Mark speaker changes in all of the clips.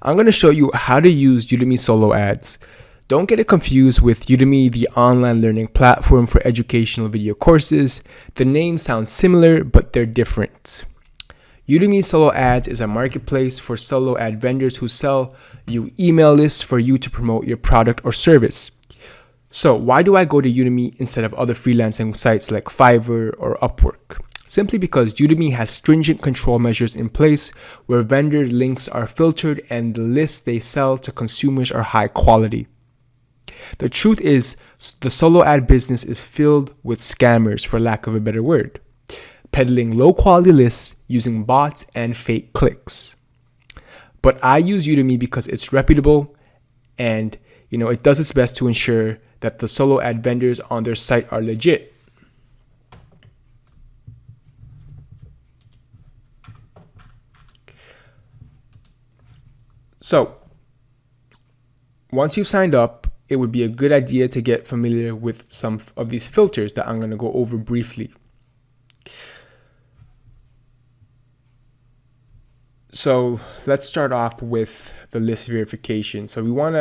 Speaker 1: I'm going to show you how to use Udemy solo ads. Don't get it confused with Udemy, the online learning platform for educational video courses. The names sound similar, but they're different. Udemy Solo Ads is a marketplace for solo ad vendors who sell you email lists for you to promote your product or service. So why do I go to Udemy instead of other freelancing sites like Fiverr or Upwork? Simply because Udemy has stringent control measures in place where vendor links are filtered and the lists they sell to consumers are high quality. The truth is, the solo ad business is filled with scammers, for lack of a better word, peddling low quality lists using bots and fake clicks. But I use Udemy because it's reputable and it does its best to ensure that the solo ad vendors on their site are legit. So once you've signed up, it would be a good idea to get familiar with some of these filters that I'm going to go over briefly. So let's start off with the list verification. So we want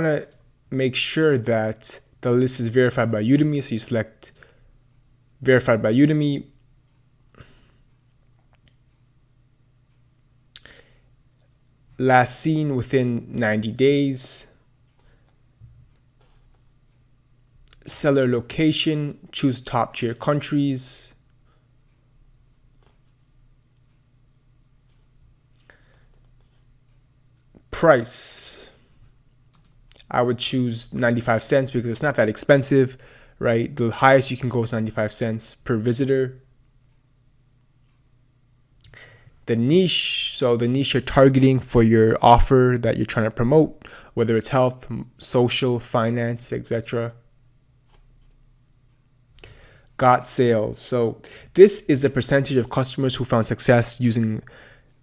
Speaker 1: to make sure that the list is verified by Udemy. So you select verified by Udemy. Last seen within 90 days. Seller location, choose top tier countries. Price, I would choose 95 cents because it's not that expensive, right? The highest you can go is 95 cents per visitor. The niche, so the niche you're targeting for your offer that you're trying to promote, whether it's health, social, finance, etc. Got sales. So this is the percentage of customers who found success using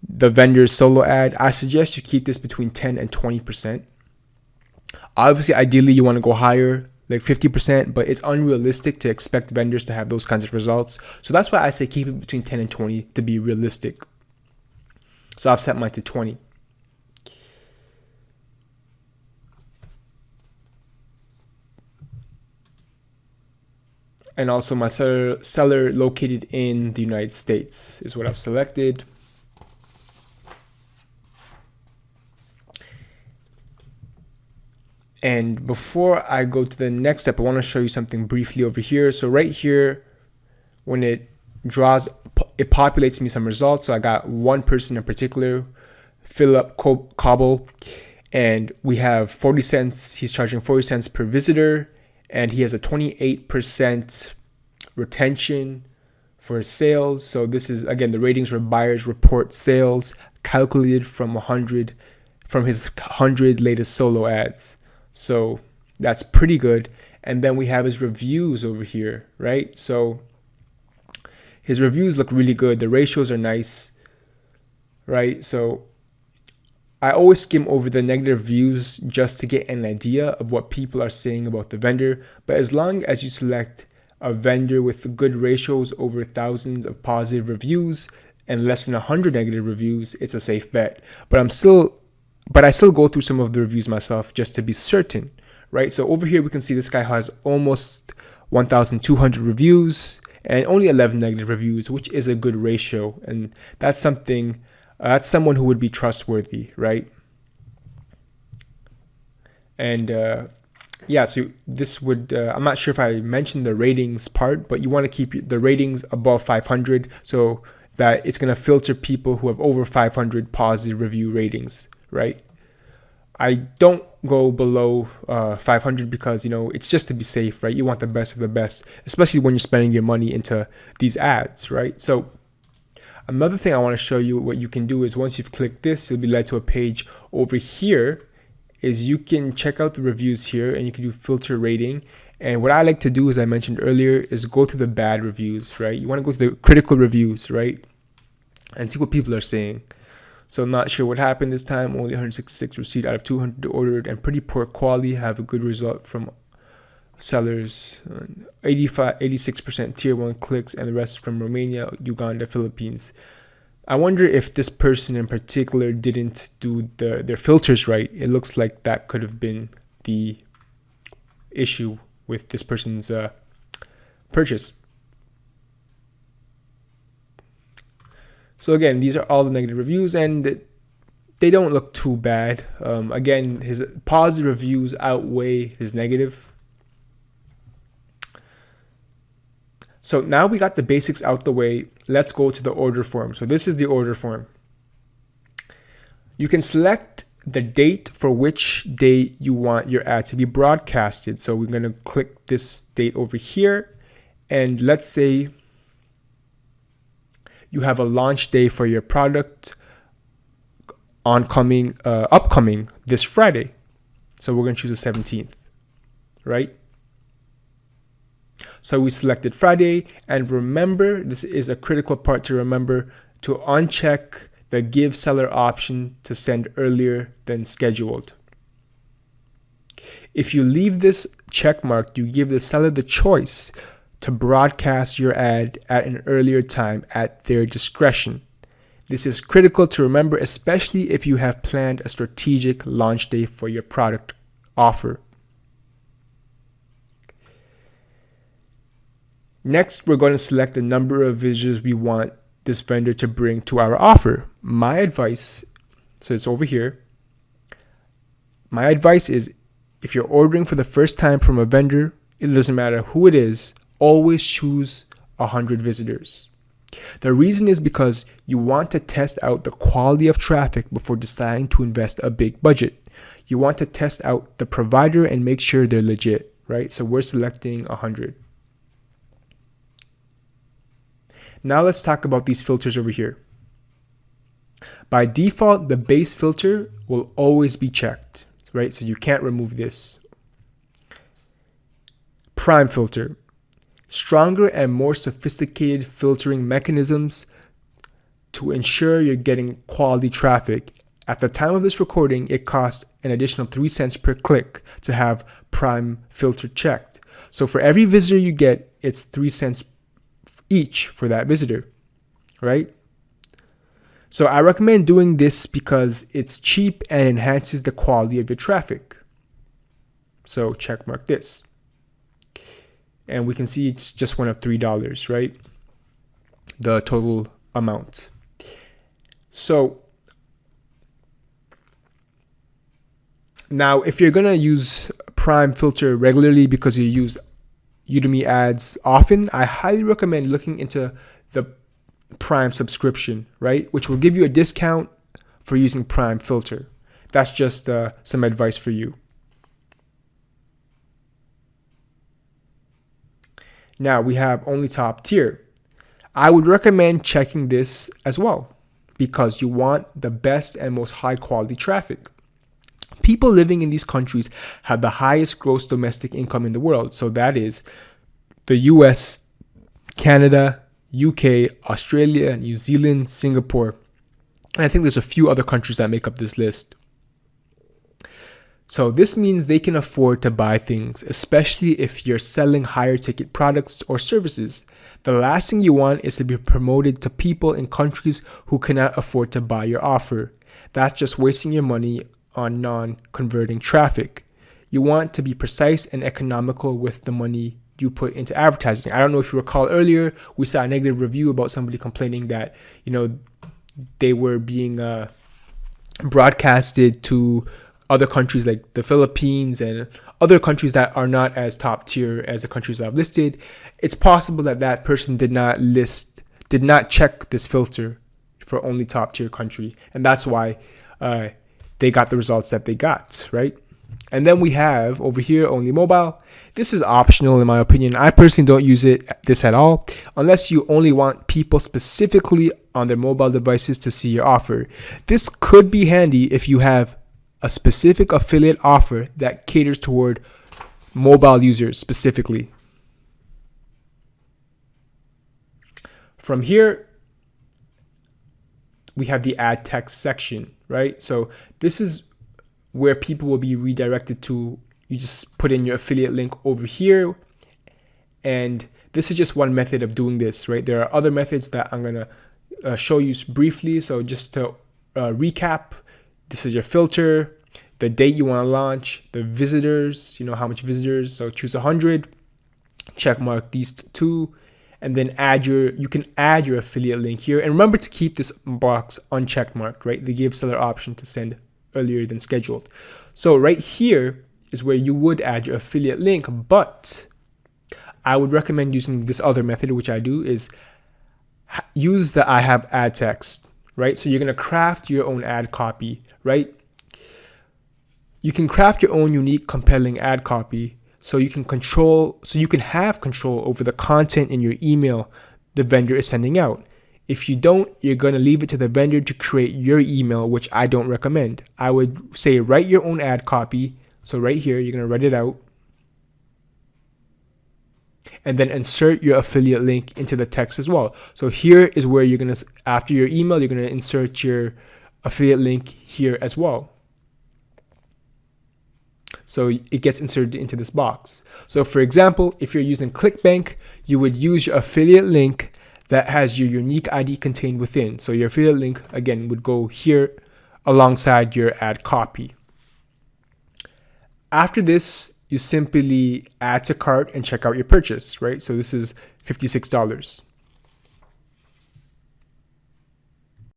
Speaker 1: the vendor's solo ad. I suggest you keep this between 10 and 20%. Obviously, ideally, you want to go higher, like 50%, but it's unrealistic to expect vendors to have those kinds of results. So that's why I say keep it between 10 and 20 to be realistic. So I've set mine to 20. And also my seller located in the United States is what I've selected. And before I go to the next step, I want to show you something briefly over here. So right here, when it draws, it populates me some results. So I got one person in particular, Philip Cobble, and we have 40 cents. He's charging 40 cents per visitor, and he has a 28% retention for his sales. So this is, again, the ratings where buyers report sales calculated from his 100 latest solo ads. So that's pretty good. And then we have his reviews over here, right? So his reviews look really good. The ratios are nice, right? So I always skim over the negative reviews just to get an idea of what people are saying about the vendor. But as long as you select a vendor with good ratios over thousands of positive reviews and less than 100 negative reviews, it's a safe bet. But I still go through some of the reviews myself just to be certain, right? So over here, we can see this guy has almost 1,200 reviews and only 11 negative reviews, which is a good ratio. And that's someone who would be trustworthy, right? And so this would, I'm not sure if I mentioned the ratings part, but you want to keep the ratings above 500 so that it's going to filter people who have over 500 positive review ratings, right? I don't go below 500 because, it's just to be safe, right? You want the best of the best, especially when you're spending your money into these ads, right? So another thing I want to show you what you can do is once you've clicked this, you'll be led to a page over here is you can check out the reviews here and you can do filter rating. And what I like to do, as I mentioned earlier, is go to the bad reviews, right? You want to go to the critical reviews, right? And see what people are saying. So not sure what happened this time. Only 166 received out of 200 ordered and pretty poor quality. Have a good result from sellers, 86% tier 1 clicks, and the rest from Romania, Uganda, Philippines. I wonder if this person in particular didn't do their filters right. It looks like that could have been the issue with this person's purchase. So again, these are all the negative reviews, and they don't look too bad. Again, his positive reviews outweigh his negative. So now we got the basics out the way. Let's go to the order form. So this is the order form. You can select the date for which day you want your ad to be broadcasted. So we're going to click this date over here. And let's say you have a launch day for your product upcoming this Friday. So we're going to choose the 17th, right? So we selected Friday, and remember, this is a critical part to remember, to uncheck the give seller option to send earlier than scheduled. If you leave this check marked, you give the seller the choice to broadcast your ad at an earlier time at their discretion. This is critical to remember, especially if you have planned a strategic launch day for your product offer. Next, we're going to select the number of visitors we want this vendor to bring to our offer. My advice, so it's over here. My advice is, if you're ordering for the first time from a vendor, it doesn't matter who it is, always choose 100 visitors. The reason is because you want to test out the quality of traffic before deciding to invest a big budget. You want to test out the provider and make sure they're legit, right? So we're selecting 100. Now let's talk about these filters over here. By default, the base filter will always be checked, right? So you can't remove this. Prime filter. Stronger and more sophisticated filtering mechanisms to ensure you're getting quality traffic. At the time of this recording, it costs an additional 3 cents per click to have prime filter checked. So for every visitor you get, it's 3 cents each for that visitor, right? So I recommend doing this because it's cheap and enhances the quality of your traffic. So check mark this. And we can see it's just went up $3, right? The total amount. So now if you're gonna use Prime filter regularly because you use Udimi ads often, I highly recommend looking into the Prime subscription, right? Which will give you a discount for using Prime filter. That's just some advice for you. Now we have only top tier. I would recommend checking this as well because you want the best and most high quality traffic. People living in these countries have the highest gross domestic income in the world. So that is the US, Canada, UK, Australia, New Zealand, Singapore. And I think there's a few other countries that make up this list. So this means they can afford to buy things, especially if you're selling higher ticket products or services. The last thing you want is to be promoted to people in countries who cannot afford to buy your offer. That's just wasting your money on non-converting traffic. You want to be precise and economical with the money you put into advertising. I don't know if you recall earlier, we saw a negative review about somebody complaining that, they were being broadcasted to other countries like the Philippines and other countries that are not as top tier as the countries I've listed. It's possible that that person did not check this filter for only top tier country. And that's why they got the results that they got, right? And then we have over here only mobile. This is optional in my opinion. I personally don't use this at all unless you only want people specifically on their mobile devices to see your offer. This could be handy if you have a specific affiliate offer that caters toward mobile users specifically. From here, we have the ad text section, right? So this is where people will be redirected to you just put in your affiliate link over here. And this is just one method of doing this, right? There are other methods that I'm going to show you briefly. So just to recap, this is your filter, the date you want to launch, the visitors, how much visitors. So choose 100, check mark these two, and then you can add your affiliate link here. And remember to keep this box unchecked marked, right? They give seller option to send earlier than scheduled. So right here is where you would add your affiliate link, but I would recommend using this other method, which I do, is use the I have ad text, right? So you're going to craft your own ad copy, right? You can craft your own unique, compelling ad copy so you can have control over the content in your email the vendor is sending out. If you don't, you're going to leave it to the vendor to create your email, which I don't recommend. I would say write your own ad copy. So right here, you're going to write it out, and then insert your affiliate link into the text as well. So here is where you're going to, after your email, you're going to insert your affiliate link here as well. So it gets inserted into this box. So for example, if you're using ClickBank, you would use your affiliate link that has your unique ID contained within. So your affiliate link, again, would go here alongside your ad copy. After this, you simply add to cart and check out your purchase, right? So this is $56.